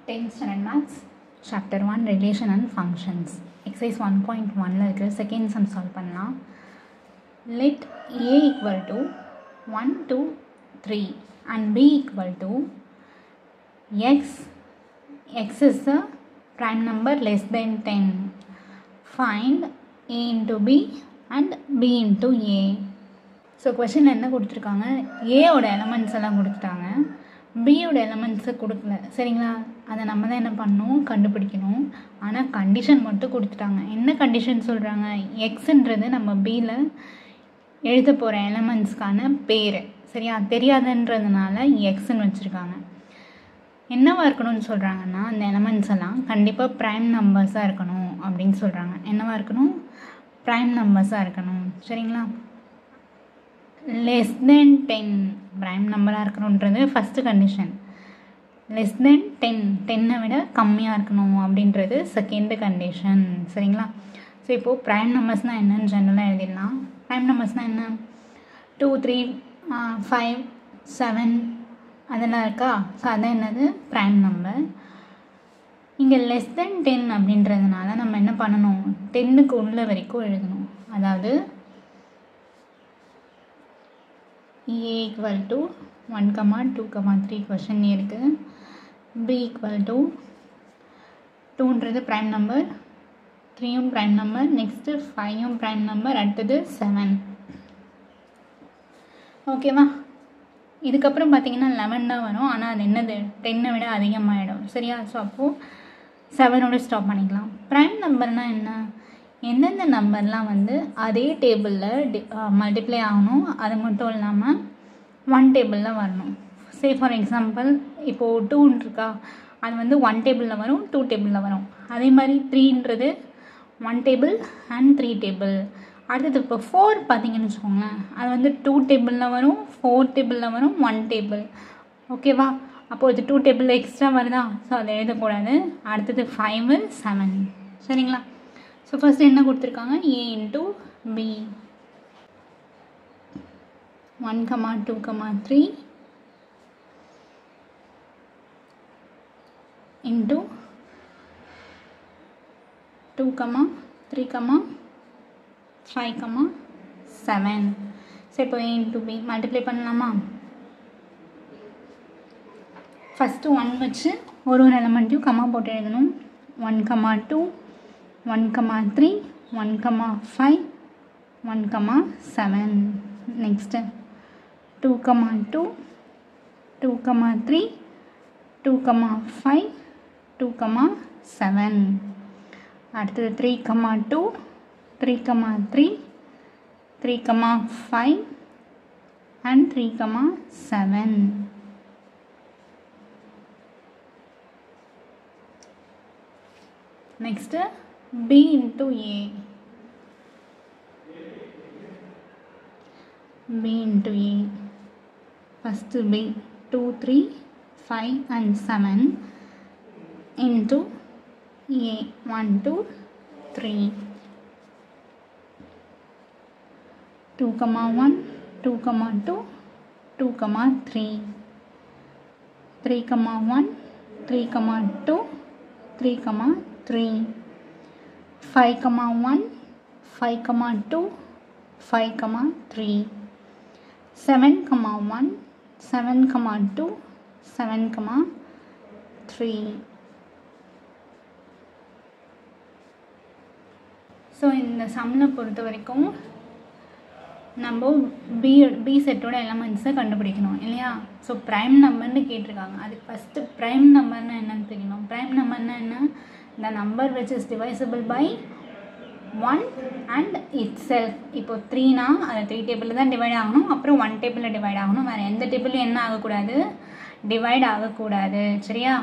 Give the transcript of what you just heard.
10th standard maths chapter 1 relation and functions exercise 1.1 la irukku second sum solve pannalam. Let a equal to 1 2 3 and b equal to x is the prime number less than 10. Find a into b and b into a. So question என்ன கொடுத்துருக்காங்க, ஏயோட elements எல்லாம் கொடுத்துட்டாங்க, பியோட எலமெண்ட்ஸை கொடுக்கல. சரிங்களா, அதை நம்ம தான் என்ன பண்ணணும், கண்டுபிடிக்கணும். ஆனால் கண்டிஷன் மட்டும் கொடுத்துட்டாங்க. என்ன கண்டிஷன் சொல்கிறாங்க, எக்ஸுன்றது நம்ம பியில் எழுத போகிற எலமெண்ட்ஸ்க்கான பேர். சரியா, தெரியாதுன்றதுனால எக்ஸுன்னு வச்சுருக்காங்க. என்னவாக இருக்கணும்னு சொல்கிறாங்கன்னா, அந்த எலமெண்ட்ஸ் எல்லாம் கண்டிப்பாக ப்ரைம் நம்பர்ஸாக இருக்கணும் அப்படின்னு சொல்கிறாங்க. என்னவாக இருக்கணும், ப்ரைம் நம்பர்ஸாக இருக்கணும். சரிங்களா, லெஸ் தென் 10 ப்ரைம் நம்பராக இருக்கணுன்றது ஃபஸ்ட்டு கண்டிஷன். லெஸ் தென் 10 விட கம்மியாக இருக்கணும் அப்படின்றது செகண்டு கண்டிஷன். சரிங்களா, ஸோ இப்போது ப்ரைம் நம்பர்ஸ்னால் என்னன்னு ஜென்ரலாக எழுதிடலாம். ப்ரைம் நம்பர்ஸ்னால் என்ன, 2 3 5 7 அதெல்லாம் இருக்கா. ஸோ அதான் என்னது, ப்ரைம் நம்பர். இங்கே லெஸ் தென் 10 அப்படின்றதுனால நம்ம என்ன பண்ணணும், 10க்கு உள்ள வரைக்கும் எழுதணும். அதாவது a equal to 1, 2, 3 கொஷின் இருக்குது. b equal to 2ன்றது ப்ரைம் நம்பர், 3யும் ப்ரைம் நம்பர், நெக்ஸ்ட்டு 5யும் ப்ரைம் நம்பர், அடுத்தது 7. ஓகேவா, இதுக்கப்புறம் பார்த்தீங்கன்னா 11 தான் வரும். ஆனால் அது என்னது, 10 விட அதிகமாகிடும். சரியா, ஸோ அப்போது 7ஓட ஸ்டாப் பண்ணிக்கலாம். ப்ரைம் நம்பர்னால் என்ன, எந்தெந்த நம்பர்லாம் வந்து அதே டேபிளில் மல்டிப்ளை ஆகணும், அது மட்டும் இல்லாமல் 1 டேபிளில் வரணும். சே ஃபார் எக்ஸாம்பிள் இப்போது 2 இருக்கா, அது வந்து 1 டேபிளில் வரும், 2 டேபிளில் வரும். அதே மாதிரி 3ன்றது 1 டேபிள் அண்ட் 3 டேபிள். அடுத்தது இப்போ 4 பார்த்தீங்கன்னு வச்சுக்கோங்களேன், அது வந்து 2 டேபிளில் வரும், 4 டேபிளில் வரும், 1 டேபிள். ஓகேவா, அப்போது இது 2 டேபிளில் எக்ஸ்ட்ரா வருதா, ஸோ அதை எழுதக்கூடாது. அடுத்தது 5 7. சரிங்களா, ஸோ ஃபஸ்ட்டு என்ன கொடுத்துருக்காங்க, a into b 1, 2, 3 into 2, 3, 5, 7. So இப்போ a இன்ட்டு b மல்டிப்ளை பண்ணலாமா. ஃபஸ்ட்டு 1 வச்சு ஒரு எலமெண்ட்டையும் கம்மா போட்டு எழுதணும். 1, 2 1, 3 1, 5 1, 7. நெக்ஸ்ட்டு 2, 2 2, 3 2, 5 2, 7. அடுத்தது 3, 2 3, 3 3, 5 and 3, 7. Next b into a. b into a. First b 2 3 5 and 7 into a 1 2 3 2, 1 2, 2 2, 3 3, 1 3, 2 3, 3 5, 1 5, 2 5, 3 7, 1 7, 2 7, 3. So இந்த சம்மில் பொறுத்த வரைக்கும் நம்ம பி செட்டோட எலமெண்ட்ஸை கண்டுபிடிக்கணும் இல்லையா. ஸோ ப்ரைம் நம்பர்னு கேட்டிருக்காங்க, அதுக்கு ஃபஸ்ட்டு ப்ரைம் நம்பர்னால் என்னன்னு தெரியணும். ப்ரைம் நம்பர்னால் என்ன, the number which is divisible by 1 and itself. இப்போ 3னா அது 3 டேபிளில் தான் டிவைட் ஆகணும், அப்புறம் 1 டேபிளில் டிவைட் ஆகணும். வேறு எந்த டேபிளும் என்ன ஆகக்கூடாது, டிவைட் ஆகக்கூடாது. சரியா,